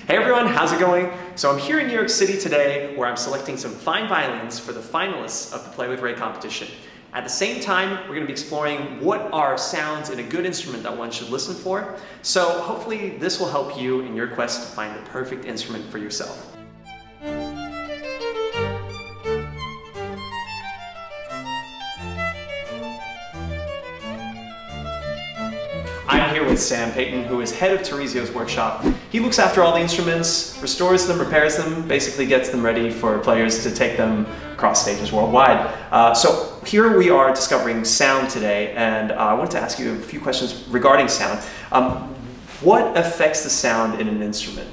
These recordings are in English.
Hey everyone, how's it going? So I'm here in New York City today where I'm selecting some fine violins for the finalists of the Play with Ray competition. At the same time, we're going to be exploring what are sounds in a good instrument that one should listen for. So hopefully this will help you in your quest to find the perfect instrument for yourself. I'm here with Sam Payton, who is head of Tarisio's workshop. He looks after all the instruments, restores them, repairs them, basically gets them ready for players to take them across stages worldwide. So here we are discovering sound today, and I wanted to ask you a few questions regarding sound. What affects the sound in an instrument?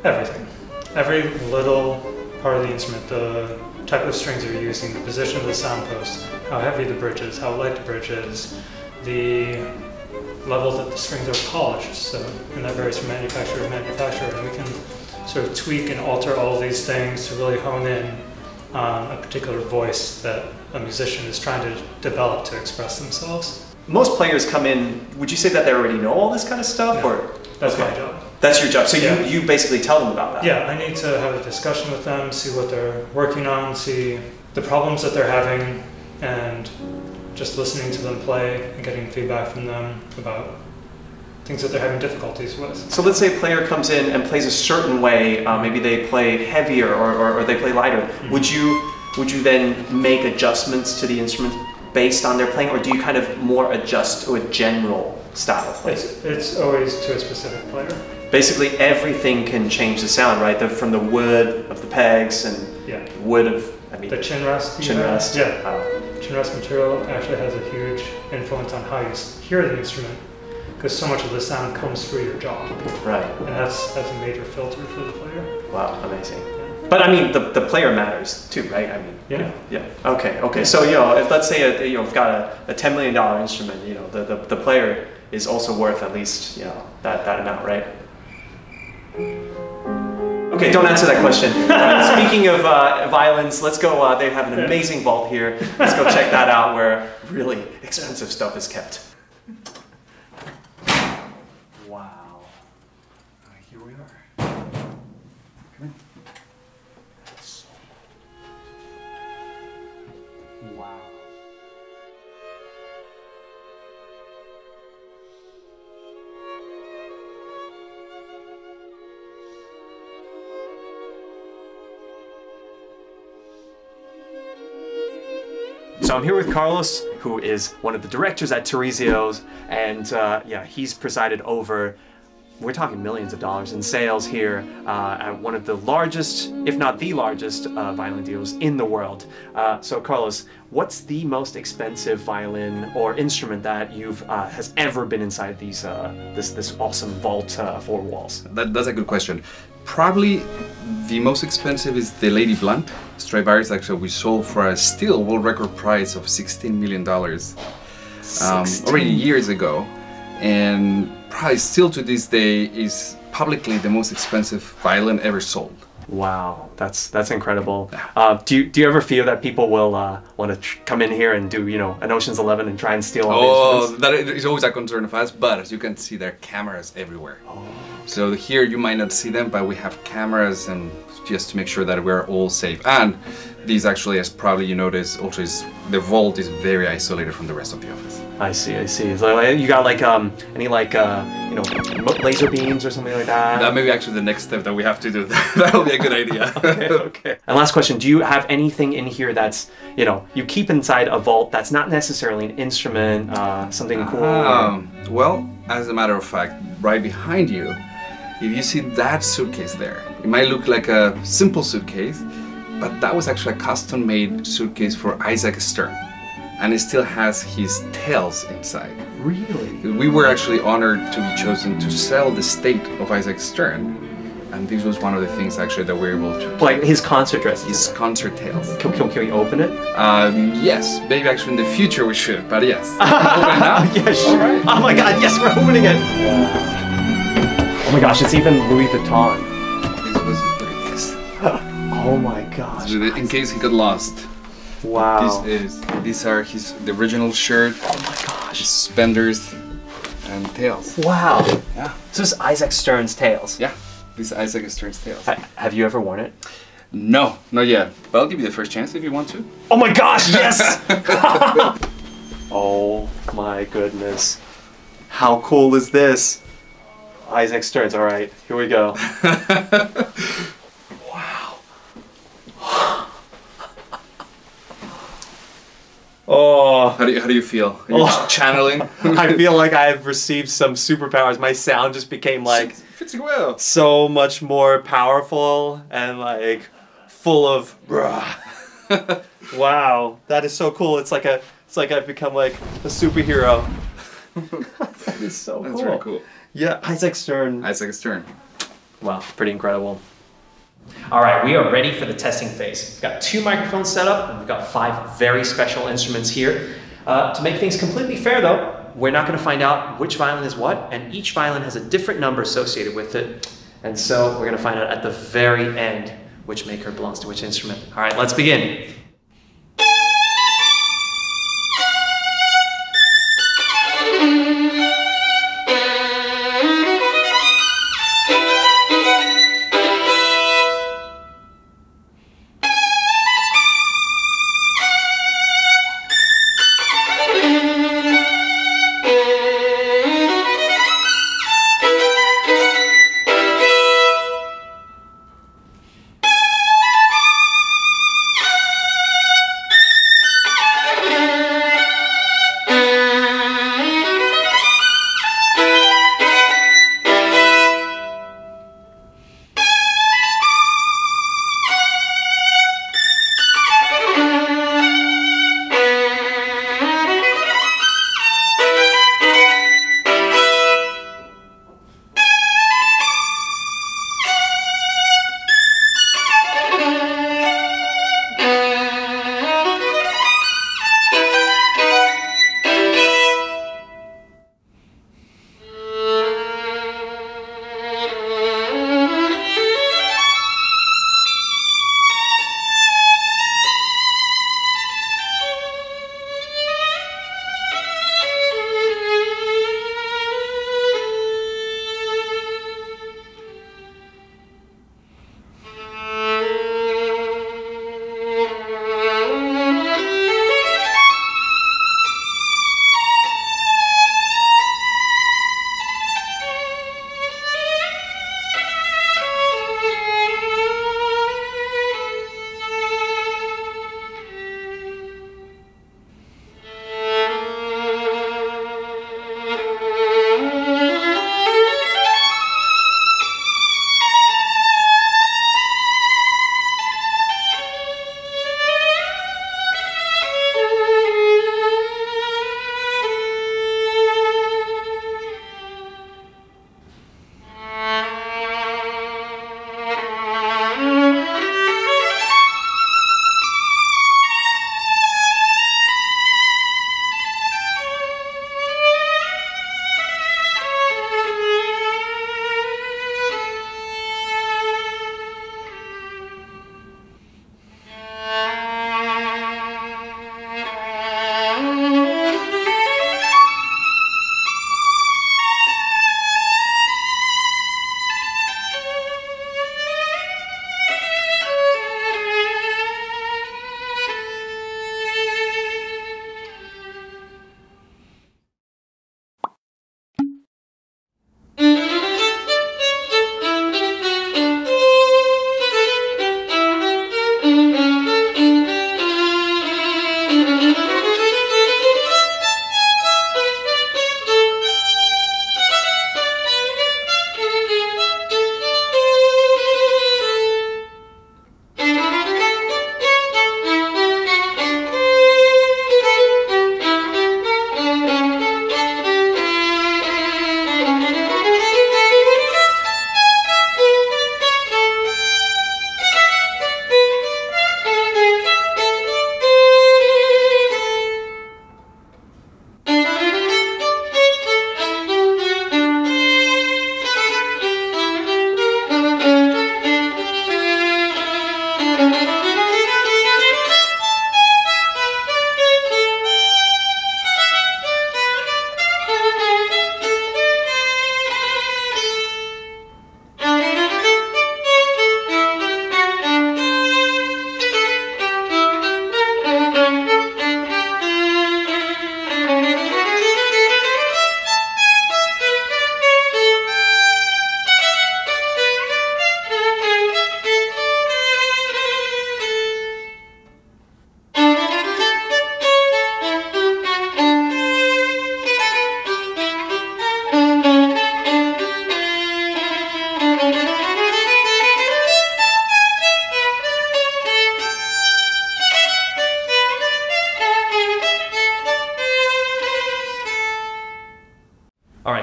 Everything. Every little part of the instrument, the type of strings you're using, the position of the sound post, how heavy the bridge is, how light the bridge is, the level that the strings are polished, so, and that varies from manufacturer to manufacturer, and we can sort of tweak and alter all these things to really hone in on a particular voice that a musician is trying to develop to express themselves. Most players come in, would you say that they already know all this kind of stuff? No, or that's my job. That's your job, so yeah. you basically tell them about that? Yeah, I need to have a discussion with them, see what they're working on, see the problems that they're having, and just listening to them play and getting feedback from them about things that they're having difficulties with. So let's say a player comes in and plays a certain way, maybe they play heavier or they play lighter. Mm-hmm. Would you then make adjustments to the instrument based on their playing, or do you kind of more adjust to a general style of playing? It's always to a specific player. Basically everything can change the sound, right? From the wood of the pegs and wood of, the chin rest. Chin rest. Yeah. Chin rest material actually has a huge influence on how you hear the instrument, because so much of the sound comes through your jaw. Right. And that's a major filter for the player. Wow, amazing. Yeah. But I mean, the player matters too, right? I mean, yeah. Okay. Yeah. So if let's say you've got a $10 million instrument, the player is also worth at least that amount, right? Okay, don't answer that question. Speaking of violins, let's go, they have an amazing vault here. Let's go check that out where really expensive stuff is kept. Wow. Here we are. Come in. Wow. So I'm here with Carlos, who is one of the directors at Tarisio's, and he's presided over, we're talking millions of dollars in sales here at one of the largest, if not the largest, violin deals in the world. So Carlos, what's the most expensive violin or instrument that has ever been inside these this awesome vault, four walls? That's a good question. Probably the most expensive is the Lady Blunt Stradivarius. Actually, we sold for a still world record price of $16 million already years ago, and probably still to this day is publicly the most expensive violin ever sold. Wow, that's incredible. Do you ever feel that people will want to come in here and do an Ocean's 11 and try and steal all the instruments? That is always a concern of us, but as you can see, there are cameras everywhere. Oh. So here you might not see them, but we have cameras, and just to make sure that we're all safe. And these actually, as probably you notice, also the vault is very isolated from the rest of the office. I see. So you got any laser beams or something like that? That may be actually the next step that we have to do. That will be a good idea. Okay. And last question, do you have anything in here that's, you keep inside a vault that's not necessarily an instrument, something cool? Well, as a matter of fact, right behind you, if you see that suitcase there, it might look like a simple suitcase, but that was actually a custom-made suitcase for Isaac Stern. And it still has his tails inside. Really? We were actually honored to be chosen to sell the estate of Isaac Stern, and this was one of the things actually that we were able to. Like his concert dress? His concert tails. Can we open it? Yes, maybe actually in the future we should, but yes. Open it now? Yeah, sure. Right. Oh my God, yes, we're opening it. Oh my gosh, it's even Louis Vuitton. Oh my gosh. In case he got lost. Wow. These are the original shirt. Oh my gosh. Suspenders and tails. Wow. Yeah. So this is Isaac Stern's tails. Yeah. This Isaac Stern tails. Have you ever worn it? No, not yet. But I'll give you the first chance if you want to. Oh my gosh, yes! Oh my goodness. How cool is this? Isaac Stearns, all right, here we go. Wow. Oh. How do you feel? Are you channeling? I feel like I've received some superpowers. My sound just became like Fits you well. so much more powerful and like full of wow, that is so cool. It's like I've become like a superhero. That is so cool. That's really cool. Yeah, Isaac Stern. Isaac Stern. Wow, pretty incredible. All right, we are ready for the testing phase. We've got 2 microphones set up, and we've got 5 very special instruments here. To make things completely fair though, we're not going to find out which violin is what, and each violin has a different number associated with it. And so we're going to find out at the very end which maker belongs to which instrument. All right, let's begin.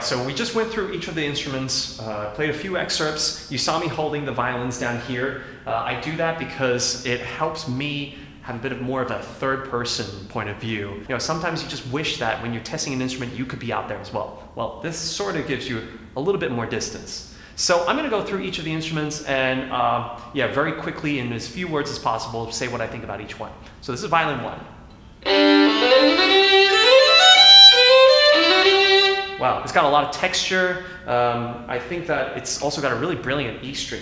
so we just went through each of the instruments, played a few excerpts. You saw me holding the violins down here. I do that because it helps me have a bit of more of a third-person point of view. You know, sometimes you just wish that when you're testing an instrument, you could be out there as well. Well, this sort of gives you a little bit more distance. So I'm going to go through each of the instruments and, yeah, very quickly, in as few words as possible, say what I think about each one. So this is violin 1. Wow, it's got a lot of texture. I think that it's also got a really brilliant E string.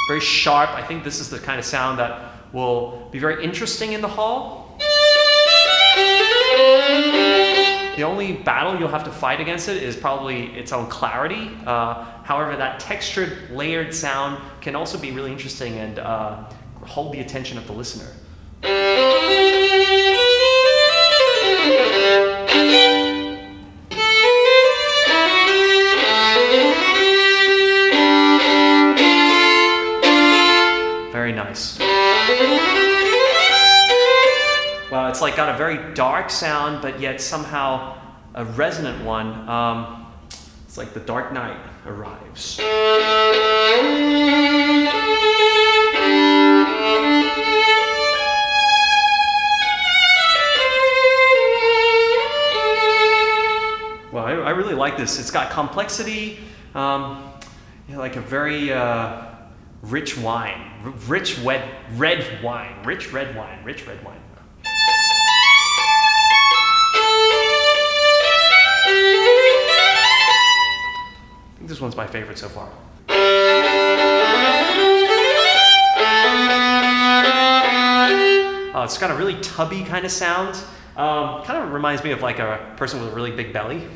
Very sharp. I think this is the kind of sound that will be very interesting in the hall. The only battle you'll have to fight against it is probably its own clarity. However, that textured, layered sound can also be really interesting and hold the attention of the listener. Very nice. Wow, it's like got a very dark sound, but yet somehow a resonant one. It's like the Dark Knight arrives. Well, I really like this. It's got complexity, you know, like a very rich wine, rich red wine. I think this one's my favorite so far. It's got a really tubby kind of sound. Kind of reminds me of like a person with a really big belly.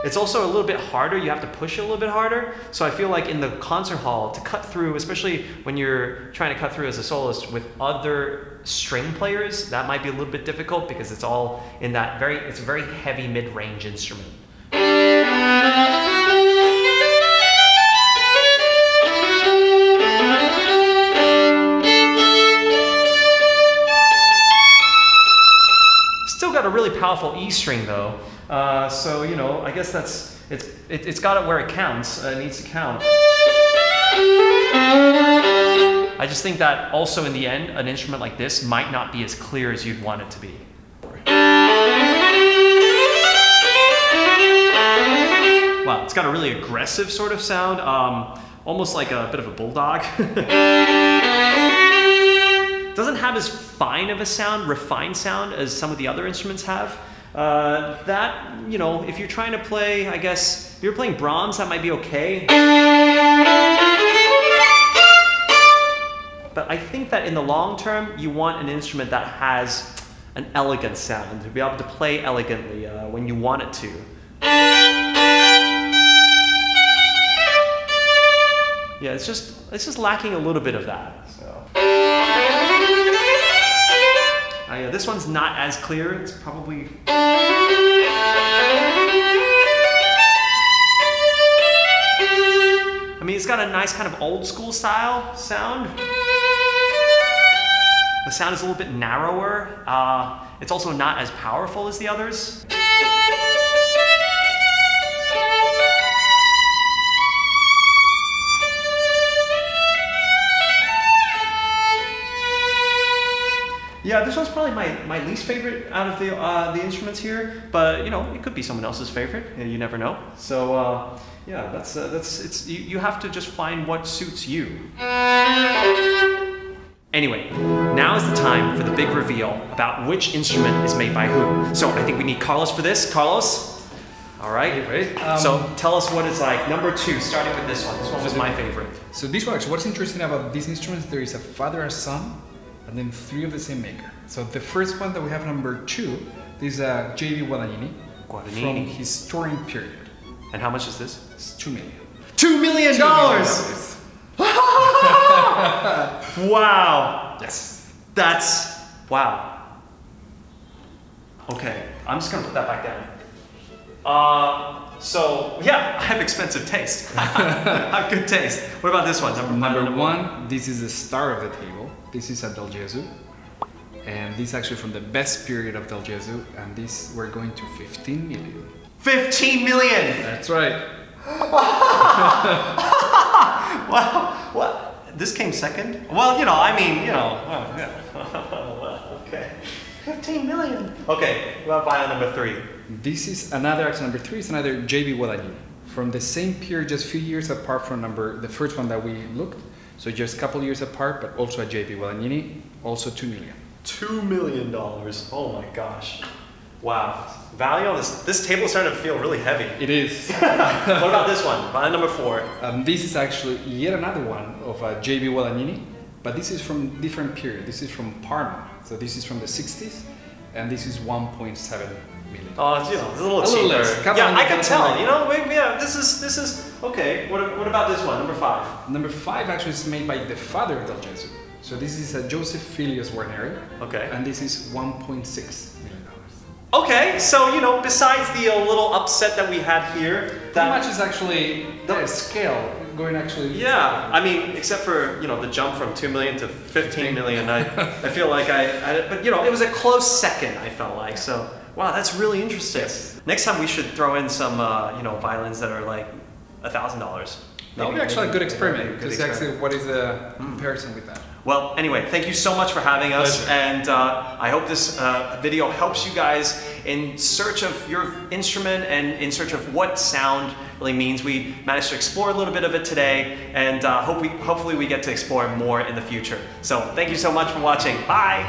It's also a little bit harder. You have to push it a little bit harder. So I feel like in the concert hall, to cut through, especially when you're trying to cut through as a soloist with other string players, that might be a little bit difficult because it's all in that it's a very heavy mid-range instrument. Still got a really powerful E string though. So, you know, I guess it's got it where it counts. It needs to count. I just think that also in the end, an instrument like this might not be as clear as you'd want it to be. Wow, it's got a really aggressive sort of sound, almost like a bit of a bulldog. Doesn't have as fine of a sound, refined sound as some of the other instruments have. That, you know, if you're trying to play, I guess, if you're playing Brahms, that might be okay. But I think that in the long term, you want an instrument that has an elegant sound, to be able to play elegantly when you want it to. Yeah, it's just lacking a little bit of that. So. Yeah, this one's not as clear. It's probably. I mean, it's got a nice kind of old school style sound. The sound is a little bit narrower. It's also not as powerful as the others. Yeah, this one's probably my least favorite out of the instruments here, but you know, it could be someone else's favorite. You never know. So yeah, you have to just find what suits you. Anyway, now is the time for the big reveal about which instrument is made by who. So I think we need Carlos for this. Carlos, all right. Ready? So tell us what it's like. Number 2, starting with this one. This one was my favorite. So this one, actually, what's interesting about these instruments, there is a father and son, and then 3 of the same maker. So the first one that we have, number 2, this is a J.D. Guadagnini from his touring period. And how much is this? It's $2 million. $2 million! Wow! Yes. That's, wow. Okay, I'm just gonna put that back down. So, yeah, I have expensive taste. I have good taste. What about this one? Number one, this is the star of the table. This is a Del Gesù. And this is actually from the best period of Del Gesù, and this we're going to 15 million. 15 million! That's right. Wow, what? This came second? Well, I mean, well, yeah. Well, okay. 15 million. Okay, well, violin number 3. This is another, actually number 3 is another J.B. Guadagnini. From the same period, just a few years apart from the first one that we looked. So just a couple years apart, but also a J.B. Guadagnini, also 2 million. $2 million. Oh my gosh. Wow. Value on this table is starting to feel really heavy. It is. What about this one? Violin number 4. This is actually yet another one of J.B. Guadagnini, but this is from different period. This is from Parma. So this is from the 60s, and this is 1.7 million. Oh, it's a little cheaper. Less. Yeah, I can tell. Maybe, yeah, this is okay. What about this one, number 5? Number 5 actually is made by the father of Del Gesù. So this is a Joseph Filius Guarneri. Okay. And this is $1.6 million. Okay, so besides the little upset that we had here, that much is actually the scale going actually. Yeah, I mean, except for the jump from 2 million to 15 million, I feel like but it was a close second. I felt like so. Wow, that's really interesting. Yes. Next time we should throw in some violins that are like $1,000. That would be actually a good experiment. Because actually, what is the comparison with that? Well, anyway, thank you so much for having us, and I hope this video helps you guys in search of your instrument and in search of what sound really means. We managed to explore a little bit of it today, and hopefully we get to explore more in the future. So thank you so much for watching. Bye!